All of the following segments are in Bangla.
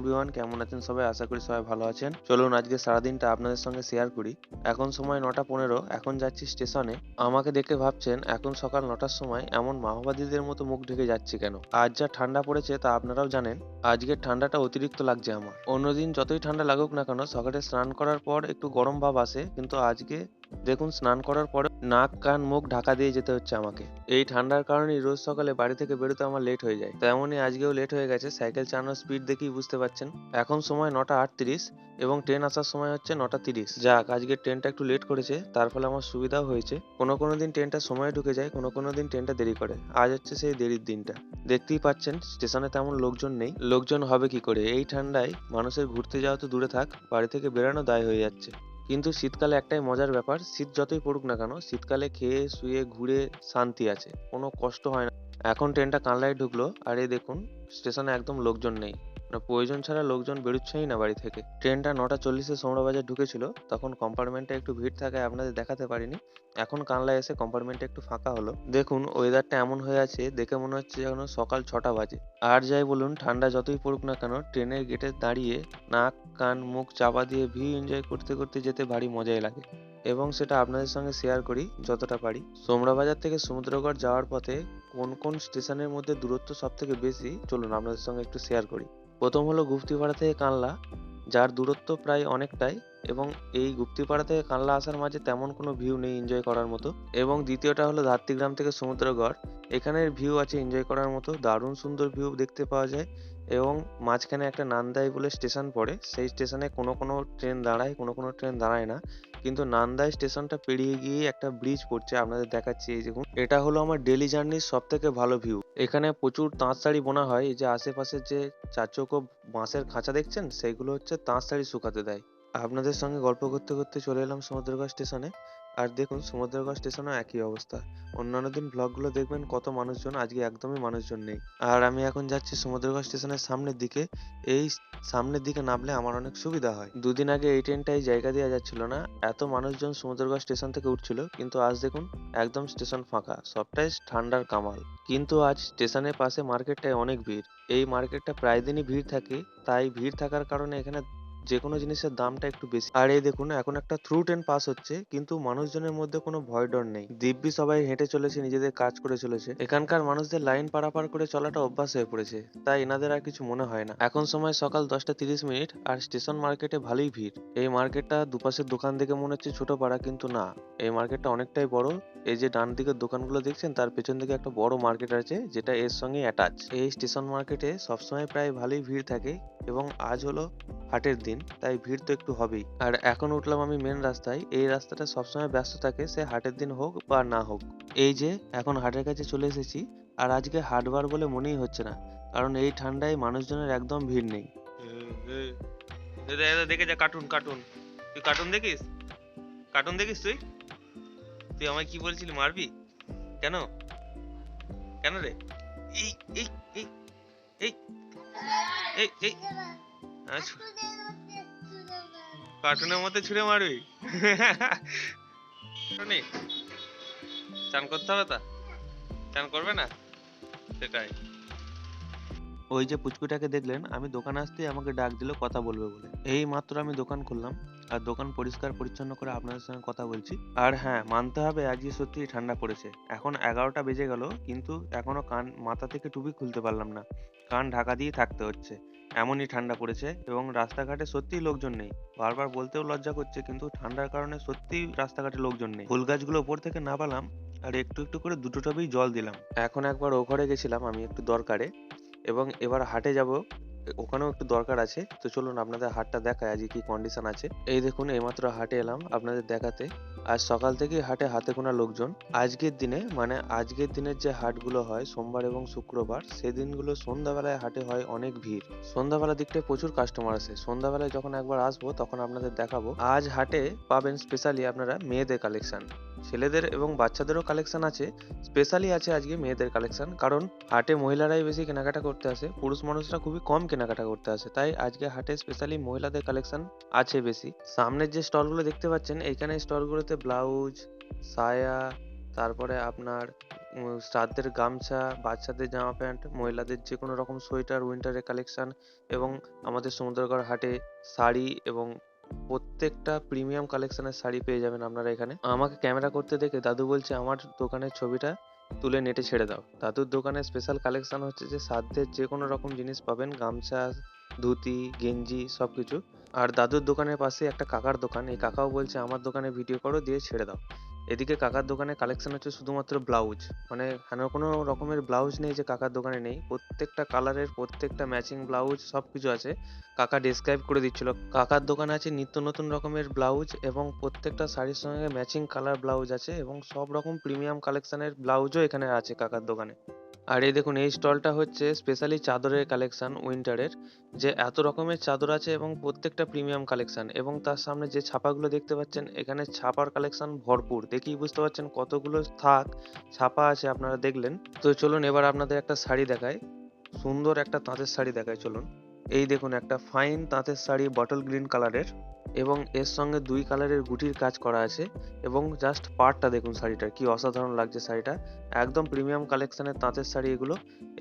এভরিওয়ান, কেমন আছেন সবাই? আশা করি সবাই ভালো আছেন। চলুন আজকে সারাদিনটা আপনাদের সঙ্গে শেয়ার করি। এখন সময় 9টা 15, এখন যাচ্ছি স্টেশনে। আমাকে দেখে ভাবছেন এখন সকাল 9টার সময় এমন মাওবাদীদের মতো মুখ ঢেকে যাচ্ছি কেন? আজ যা ঠান্ডা পড়েছে তা আপনারাও জানেন। আজকের ঠান্ডাটা অতিরিক্ত লাগছে আমার। অন্যদিন যতই ঠান্ডা লাগুক না কেন, সকালে স্নান করার পর একটু গরম ভাব আসে, কিন্তু আজকে দেখুন স্নান করার পরে নাক কান মুখ ঢাকা দিয়ে যেতে হচ্ছে আমাকে। এই ঠান্ডার কারণেই রোজ সকালে বাড়ি থেকে বেরোতে আমার লেট হয়ে যায়। তেমনই আজকেও লেট হয়ে গেছে, সাইকেল চালানোর স্পিড দেখেই বুঝতে পারছেন। এখন সময় 9টা 38 এবং ট্রেন আসার সময় হচ্ছে 9টা 30। যাক, আজকে ট্রেনটা একটু লেট করেছে, তার ফলে আমার সুবিধাও হয়েছে। কোনো কোনো দিন ট্রেনটা সময়ে ঢুকে যায়, কোনো কোনো দিন ট্রেনটা দেরি করে। আজ হচ্ছে সেই দেরির দিনটা। দেখতেই পাচ্ছেন স্টেশনে তেমন লোকজন নেই। লোকজন হবে কি করে? এই ঠান্ডায় মানুষের ঘুরতে যাওয়া তো দূরে থাক, বাড়ি থেকে বেরানো দায় হয়ে যাচ্ছে। কিন্তু শীতকালে একটাই মজার ব্যাপার, শীত যতই পড়ুক না কেন, শীতকালে খেয়ে শুয়ে ঘুরে শান্তি আছে, কোনো কষ্ট হয় না। এখন ট্রেনটা কানলায় ঢুকলো, আর এই দেখুন স্টেশনে একদম লোকজন নেই। প্রয়োজন ছাড়া লোকজন বেরোচ্ছেই না বাড়ি থেকে। ট্রেনটা 9টা 40-এ সোমরাবাজার ঢুকেছিল, তখন কম্পার্টমেন্টে একটু ভিড় থাকায় আপনাদের দেখাতে পারিনি। এখন কানলায় এসে কম্পার্টমেন্টে একটু ফাঁকা হলো। দেখুন ওয়েদারটা এমন হয়ে আছে, দেখে মনে হচ্ছে যেন সকাল 6টা বাজে। আর যাই বলুন, ঠান্ডা যতই পড়ুক না কেন, ট্রেনের গেটে দাঁড়িয়ে নাক কান মুখ চাপা দিয়ে ভিউ এনজয় করতে করতে যেতে ভারী মজাই লাগে, এবং সেটা আপনাদের সঙ্গে শেয়ার করি যতটা পারি। সোমরাবাজার থেকে সমুদ্রগড় যাওয়ার পথে কোন কোন স্টেশনের মধ্যে দূরত্ব সব থেকে বেশি, চলুন আপনাদের সঙ্গে একটু শেয়ার করি। প্রথম হলো গুপ্তিপাড়া থেকে কানলা, যার দূরত্ব প্রায় অনেকটাই, এবং এই গুপ্তিপাড়া থেকে কানলা আসার মাঝে তেমন কোনো ভিউ নেই এনজয় করার মতো। এবং দ্বিতীয়টা হলো ধাত্রীগ্রাম থেকে সমুদ্রগড়। এখানের ভিউ আছে এনজয় করার মতো, দারুণ সুন্দর ভিউ দেখতে পাওয়া যায়। এবং মাঝখানে একটা নান্দাই বলে স্টেশন পড়ে, সেই স্টেশনে কোনো কোনো ট্রেন দাঁড়ায়, কোনো কোনো ট্রেন দাঁড়ায় না। কিন্তু নান্দাই স্টেশনটা পেরিয়ে গিয়ে একটা ব্রিজ পড়ছে, আপনাদের দেখাচ্ছি। এই দেখুন, এটা হলো আমার ডেলি জার্নির সব থেকে ভালো ভিউ। এখানে প্রচুর তাঁত শাড়ি বোনা হয়। এই যে আশেপাশে যে চারচৌকো বাঁশের খাঁচা দেখছেন, সেইগুলো হচ্ছে তাঁত শাড়ি শুকাতে দেয়। আপনাদের সঙ্গে গল্প করতে করতে চলে এলাম সমুদ্রগড় স্টেশনে। আর দেখুন সমুদ্রগড় স্টেশনেও একই অবস্থা। অন্যান্য দিন ব্লগগুলো দেখবেন কত মানুষজন, আজকে একদমই মানুষজন নেই। আর আমি এখন যাচ্ছি সমুদ্রগড় স্টেশনের সামনের দিকে। এই সামনের দিকে নামলে আমার অনেক সুবিধা হয়। দুদিন আগে এই ট্রেনটা এই জায়গা দিয়ে যাচ্ছিল না, এত মানুষজন সমুদ্রগড় স্টেশন থেকে উঠছিল, কিন্তু আজ দেখুন একদম স্টেশন ফাঁকা, সবটাই ঠান্ডার কামাল। কিন্তু আজ স্টেশনের পাশে মার্কেটটায় অনেক ভিড়। এই মার্কেটটা প্রায় দিনই ভিড় থাকে, তাই ভিড় থাকার কারণে এখানে যে কোনো জিনিসের দামটা একটু বেশি। আর এই দেখুন এখন একটা থ্রু ট্রেন পাস হচ্ছে, কিন্তু মানুষজনের মধ্যে কোনো ভয় ডর নেই, দিব্যি সবাই হেঁটে চলেছে, নিজেদের কাজ করে চলেছে। এখানকার মানুষদের লাইন পারাপার করে চলাটা অভ্যাস হয়ে পড়েছে, তাই এনাদের আর কিছু মনে হয় না। এখন সময় সকাল 10টা 30, আর স্টেশন মার্কেটে ভালোই ভিড়। এই মার্কেটটা দুপাশের দোকান দেখে মনে হচ্ছে ছোট পাড়া, কিন্তু না, এই মার্কেটটা অনেকটাই বড়। এই যে ডান দিকের দোকানগুলো দেখছেন, তার পেছন দিকে একটা বড় মার্কেট আছে, যেটা এর সঙ্গে অ্যাটাচ। এই স্টেশন মার্কেটে সবসময় প্রায় ভালোই ভিড় থাকে, এবং আজ হলো হাটের দিন, তাই ভিড় তো একটু হবেই। আর এখন উঠলাম আমি মেন রাস্তায়। এই রাস্তাটা সবসময় ব্যস্ত থাকে, সে হাটের দিন হোক বা না হোক। এই যে এখন হাটের কাছে চলে এসেছি, আর আজকে হাটবার বলে মনেই হচ্ছে না, কারণ এই ঠান্ডায় মানুষজনের একদম ভিড় নেই। দেখে যা, কার্টুন কার্টুন, তুই কার্টুন দেখিস? কার্টুন দেখিস তুই? তুই আমায় কি বলছিলি, মারবি? কেন? কেন রে? এই এই এই এই এই এই আচ্ছা, কার্টুনের মধ্যে ছুঁড়ে মারবি? টনি, চান করতে হবে তা? চান করবে না? সেটাই। ওই যে পুচকুটাকে দেখলেন, আমি দোকানে আসতেই আমাকে ডাক দিল কথা বলবে বলে। এই মাত্র আমি দোকান খুললাম, আর দোকান পরিষ্কার পরিচ্ছন্ন করে আপনাদের সঙ্গে কথা বলছি। আর হ্যাঁ, মানতে হবে আজকে সত্যিই ঠান্ডা পড়েছে। এখন 11টা বেজে গেল, কিন্তু এখনো কান মাথা থেকে টুপি খুলতে পারলাম না, কান ঢাকা দিয়ে থাকতে হচ্ছে, এমনই ঠান্ডা পড়েছে। এবং রাস্তাঘাটে সত্যিই লোকজন নেই। বারবার বলতেও লজ্জা করছে, কিন্তু ঠান্ডার কারণে সত্যিই রাস্তাঘাটে লোকজন নেই। ফুল গাছগুলো উপর থেকে নামালাম, আর একটু একটু করে দুটো টবেই জল দিলাম। এখন একবার ও ঘরে গেছিলাম আমি একটু দরকারে, এবং এবার হাটে যাব, ওখানেও একটু দরকার আছে। তো চলুন আপনাদের হাটটা দেখায় আজকে কি কন্ডিশন আছে। এই দেখুন এইমাত্র হাটে এলাম আপনাদের দেখাতে। আজ সকাল থেকেই হাটে হাতে গোনা লোকজন। আজকের দিনে, মানে আজকের দিনের যে হাটগুলো হয় সোমবার এবং শুক্রবার, সেদিনগুলো সন্ধ্যাবেলায় হাটে হয় অনেক ভিড়। সন্ধ্যাবেলার দিকটায় প্রচুর কাস্টমার আসে। সন্ধ্যাবেলায় যখন একবার আসবো তখন আপনাদের দেখাবো। আজ হাটে পাবেন স্পেশালি আপনারা মেয়েদের কালেকশন, ছেলেদের এবং বাচ্চাদেরও কালেকশন আছে। স্পেশালি আছে আজকে মেয়েদের কালেকশন, কারণ হাটে মহিলারাই বেশি কেনাকাটা করতে আসে, পুরুষ মানুষরা খুবই কম কেনাকাটা করতে আসে, তাই আজকে হাটে স্পেশালি মহিলাদের কালেকশন আছে বেশি। সামনের যে স্টলগুলো দেখতে পাচ্ছেন, এইখানে স্টলগুলোতে ব্লাউজ, সায়া, তারপরে আপনার শ্রাদ্ধের গামছা, বাচ্চাদের জামা প্যান্ট, মহিলাদের যে কোনো রকম সোয়েটার, উইন্টারের কালেকশন এবং আমাদের সমুদ্রগড় হাটে শাড়ি এবং প্রত্যেকটা প্রিমিয়াম কালেকশনের শাড়ি পেয়ে যাবেন আপনারা এখানে। আমাকে ক্যামেরা করতে দেখে দাদু বলছে আমার দোকানের ছবিটা তুলে নেটে ছেড়ে দাও। দাদুর দোকানে স্পেশাল কালেকশন হচ্ছে যে শ্রাদ্ধের যে কোনো রকম জিনিস পাবেন, গামছা, ধুতি, গেঞ্জি সবকিছু। আর দাদুর দোকানের পাশে একটা কাকার দোকান, এই কাকাও বলছে আমার দোকানে ভিডিও করো দিয়ে ছেড়ে দাও। এদিকে কাকার দোকানে কালেকশন হচ্ছে শুধুমাত্র ব্লাউজ, মানে হেন কোনো রকমের ব্লাউজ নেই যে কাকার দোকানে নেই, প্রত্যেকটা কালারের প্রত্যেকটা ম্যাচিং ব্লাউজ সবকিছু আছে। কাকা ডেসক্রাইব করে দিচ্ছিল, কাকার দোকানে আছে নিত্য নতুন রকমের ব্লাউজ এবং প্রত্যেকটা শাড়ির সঙ্গে ম্যাচিং কালার ব্লাউজ আছে এবং সব রকম প্রিমিয়াম কালেকশনের ব্লাউজও এখানে আছে কাকার দোকানে। আর এই দেখুন এই স্টলটা হচ্ছে স্পেশালি চাদরের কালেকশন উইন্টারের, যে এত রকমের চাদর আছে এবং প্রত্যেকটা প্রিমিয়াম কালেকশন এবং তার সামনে যে ছাপাগুলো দেখতে পাচ্ছেন এখানে ছাপার কালেকশন ভরপুর, দেখেই বুঝতে পারছেন কতগুলো থাক ছাপা আছে আপনারা দেখলেন। তো চলুন এবার আপনাদের একটা শাড়ি দেখাই, সুন্দর একটা তাঁতের শাড়ি দেখাই চলুন। এই দেখুন একটা ফাইন তাঁতের শাড়ি বটল গ্রিন কালারের এবং এর সঙ্গে দুই কালারের গুটির কাজ করা আছে এবং জাস্ট পাড়টা দেখুন শাড়িটার কি অসাধারণ লাগছে শাড়িটা, একদম প্রিমিয়াম কালেকশনের তাঁতের শাড়ি এগুলো।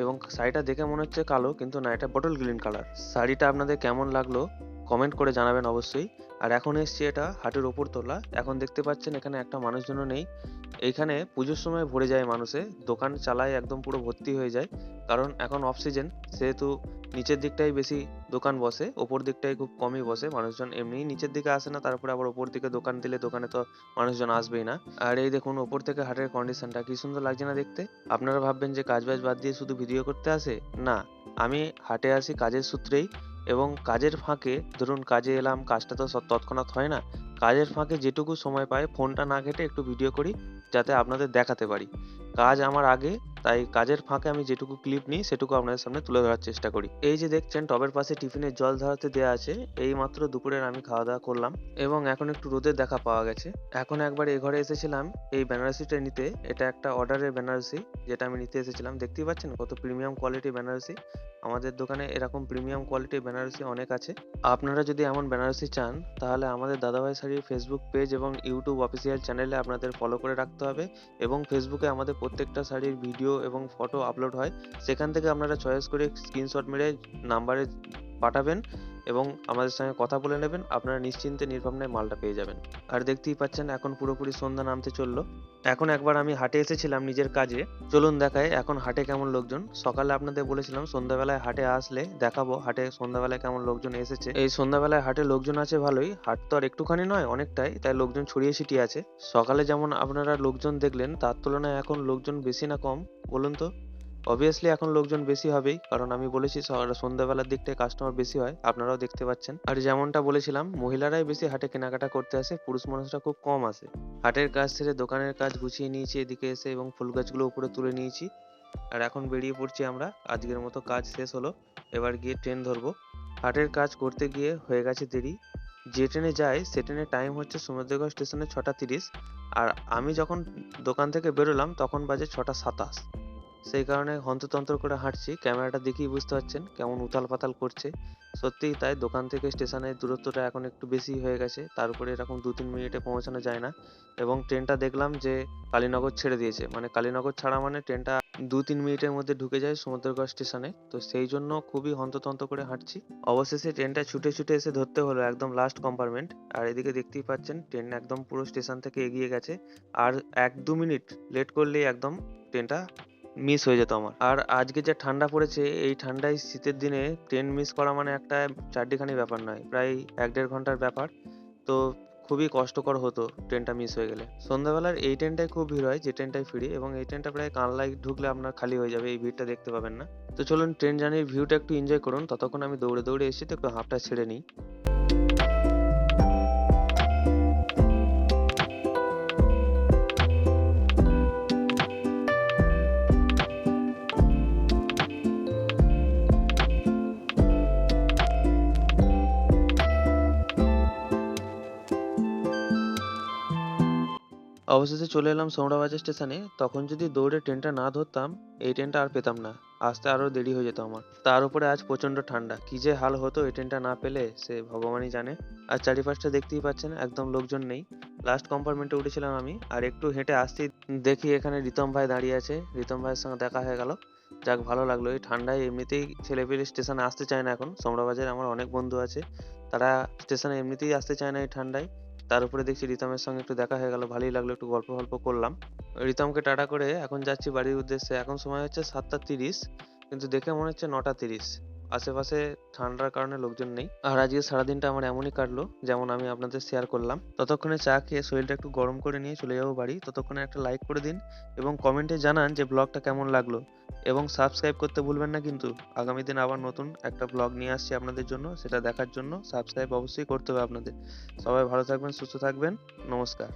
এবং শাড়িটা দেখে মনে হচ্ছে কালো কিন্তু না, এটা বটল গ্রিন কালার। শাড়িটা আপনাদের কেমন লাগলো কমেন্ট করে জানাবেন অবশ্যই। আর এখন এসছি এটা হাটের ওপর তোলা, এখন দেখতে পাচ্ছেন এখানে একটা মানুষজনও নেই। এইখানে পুজোর সময় ভরে যায় মানুষে, দোকান চালায় একদম পুরো ভর্তি হয়ে যায়, কারণ এখন অফ সিজন সেহেতু নিচের দিকটাই বেশি দোকান বসে, ওপর দিকটাই খুব কমই বসে, মানুষজন এমনিই নিচের দিকে আসে না, তারপরে আবার ওপর দিকে দোকান দিলে দোকানে তো মানুষজন আসবেই না। আর এই দেখুন ওপর থেকে হাটের কন্ডিশনটা কি সুন্দর লাগছে না দেখতে। আপনারা ভাববেন যে কাজ বাজ বাদ দিয়ে শুধু ভিডিও করতে আসে, না, আমি হাটে আসি কাজের সূত্রেই এবং কাজের ফাঁকে ধরুন কাজে এলাম, কাজটা তো তৎক্ষণাৎ হয় না, কাজের ফাঁকে যেটুকু সময় পাই ফোনটা না ঘেটে একটু ভিডিও করি যাতে আপনাদের দেখাতে পারি। কাজ আমার আগে, তাই কাজের ফাঁকে আমি যেটুকু ক্লিপ নিই সেটুকু আপনাদের সামনে তুলে ধরার চেষ্টা করি। এই যে দেখছেন টবের পাশে টিফিনের জল ধরাতে দেওয়া আছে, এই মাত্র দুপুরের আমি খাওয়া দাওয়া করলাম এবং এখন একটু রোদের দেখা পাওয়া গেছে। এখন একবার এ ঘরে এসেছিলাম এই বেনারসিটা নিতে, এটা একটা অর্ডারের বেনারসি যেটা আমি নিতে এসেছিলাম, দেখতেই পাচ্ছেন কত প্রিমিয়াম কোয়ালিটি বেনারসি। আমাদের দোকানে এরকম প্রিমিয়াম কোয়ালিটির বেনারসি অনেক আছে। আপনারা যদি এমন বেনারসি চান তাহলে আমাদের দাদাভাই শাড়ির ফেসবুক পেজ এবং ইউটিউব অফিসিয়াল চ্যানেলে আপনাদের ফলো করে রাখতে হবে এবং ফেসবুকে আমাদের প্রত্যেকটা শাড়ির ভিডিও এবং ফটো আপলোড হয়, সেখান থেকে আপনারা চয়েস করে স্ক্রিনশট মেরে নাম্বারে পাঠাবেন এবং আমাদের সঙ্গে কথা বলে নেবেন, আপনারা নিশ্চিন্তে নির্ভাবনায় মালটা পেয়ে যাবেন। আর দেখতেই পাচ্ছেন এখন পুরোপুরি সন্ধ্যা নামতে চললো। এখন একবার আমি হাটে এসেছিলাম নিজের কাজে, চলুন দেখাই এখন হাটে কেমন লোকজন। সকালে আপনাদের বলেছিলাম সন্ধ্যাবেলায় হাটে আসলে দেখাবো হাটে সন্ধ্যাবেলায় কেমন লোকজন এসেছে। এই সন্ধ্যাবেলায় হাটে লোকজন আছে ভালোই, হাট তো আর একটুখানি নয় অনেকটাই, তাই লোকজন ছড়িয়ে ছিটিয়ে আছে। সকালে যেমন আপনারা লোকজন দেখলেন তার তুলনায় এখন লোকজন বেশি না কম বলুন তো? অবভিয়াসলি এখন লোকজন বেশি হবেই, কারণ আমি বলেছি সন্ধ্যাবেলার দিকটায় কাস্টমার বেশি হয়, আপনারাও দেখতে পাচ্ছেন। আর যেমনটা বলেছিলাম মহিলারাই বেশি হাটে কেনাকাটা করতে আসে, পুরুষ মানুষরা খুব কম আসে। হাটের কাজ সেরে দোকানের কাজ গুছিয়ে নিয়েছি এদিকে এসে এবং ফুল গাছগুলো উপরে তুলে নিয়েছি। আর এখন বেরিয়ে পড়ছি আমরা, আজকের মতো কাজ শেষ হলো, এবার গিয়ে ট্রেন ধরবো। হাটের কাজ করতে গিয়ে হয়ে গেছে দেরি, যে ট্রেনে যাই সে ট্রেনের টাইম হচ্ছে সমুদ্রগড় স্টেশনে 6টা 30, আর আমি যখন দোকান থেকে বেরোলাম তখন বাজে 6টা 27। সেই কারণে হন্ততন্ত্র করে হাঁটছি, ক্যামেরাটা দেখেই বুঝতে পারছেন কেমন উথাল পাতাল করছে। সত্যিই তাই, দোকান থেকে স্টেশনের দূরত্বটা এখন একটু বেশি হয়ে গেছে, তার উপরে এরকম 2-3 মিনিটে পৌঁছানো যায় না। এবং ট্রেনটা দেখলাম যে কালীনগর ছেড়ে দিয়েছে, মানে কালীনগর ছাড়া মানে ট্রেনটা 2-3 মিনিটের মধ্যে ঢুকে যায় সমুদ্রগড় স্টেশনে, তো সেই জন্য খুবই হন্ততন্ত করে হাঁটছি। অবশেষে ট্রেনটা ছুটে ছুটে এসে ধরতে হলো একদম লাস্ট কম্পার্টমেন্ট। আর এদিকে দেখতেই পাচ্ছেন ট্রেন একদম পুরো স্টেশন থেকে এগিয়ে গেছে, আর 1-2 মিনিট লেট করলেই একদম ট্রেনটা মিস হয়ে যেত আমার। আর আজকে যে ঠান্ডা পড়েছে এই ঠান্ডায় শীতের দিনে ট্রেন মিস করা মানে একটা চারটিখানি ব্যাপার নয়, প্রায় 1-1.5 ঘন্টার ব্যাপার। তো খুবই কষ্টকর হতো ট্রেনটা মিস হয়ে গেলে। সন্ধ্যাবেলার এই ট্রেনটায় খুব ভিড় হয় যে ট্রেনটায় ফিরি, এবং এই ট্রেনটা প্রায় কানলায় ঢুকলে আপনার খালি হয়ে যাবে, এই ভিড়টা দেখতে পাবেন না। তো চলুন ট্রেন জার্নির ভিউটা একটু এনজয় করুন, ততক্ষণ আমি দৌড়ে দৌড়ে এসেছি তো একটু হাঁপটা ছেড়ে নিই। অবশেষে চলে এলাম সোমরাবাজার স্টেশনে। তখন যদি দৌড়ে ট্রেনটা না ধরতাম এই ট্রেনটা আর পেতাম না, আসতে আরো দেরি হয়ে যেত আমার। তার উপরে আজ প্রচন্ড ঠান্ডা, কি যে হাল হতো এই ট্রেনটা না পেলে সে ভগবানই জানে। আর চারিপাশটা দেখতেই পাচ্ছেন একদম লোকজন নেই, লাস্ট কম্পার্টমেন্টে উঠেছিলাম আমি, আর একটু হেঁটে আসতেই দেখি এখানে রিতম ভাই দাঁড়িয়ে আছে। রিতম ভাইয়ের সঙ্গে দেখা হয়ে গেল। যাক, ভালো লাগলো। এই ঠান্ডায় এমনিতেই ছেলেপেলে স্টেশনে আসতে চায় না এখন। সোমরাবাজারে আমার অনেক বন্ধু আছে, তারা স্টেশনে এমনিতেই আসতে চায় না এই ঠান্ডায়। তার উপরে দেখছি রিতমের সঙ্গে একটু দেখা হয়ে গেল, ভালোই লাগলো, একটু গল্প গল্প করলাম। রিতমকে টাটা করে এখন যাচ্ছি বাড়ির উদ্দেশ্যে। এখন সময় হচ্ছে 7টা 30, কিন্তু দেখে মনে হচ্ছে 9টা 30। আশেপাশে ঠান্ডার কারণে লোকজন নেই। আর আজকে সারাদিনটা আমার এমনই কাটলো, যেমন আমি আপনাদের শেয়ার করলাম। ততক্ষণে চা খেয়ে শরীরটা একটু গরম করে নিয়ে চলে যাবো বাড়ি। ততক্ষণে একটা লাইক করে দিন এবং কমেন্টে জানান যে ব্লগটা কেমন লাগলো, এবং সাবস্ক্রাইব করতে ভুলবেন না কিন্তু। আগামী দিন আবার নতুন একটা ব্লগ নিয়ে আসছি আপনাদের জন্য, সেটা দেখার জন্য সাবস্ক্রাইব অবশ্যই করতে হবে আপনাদের। সবাই ভালো থাকবেন, সুস্থ থাকবেন। নমস্কার।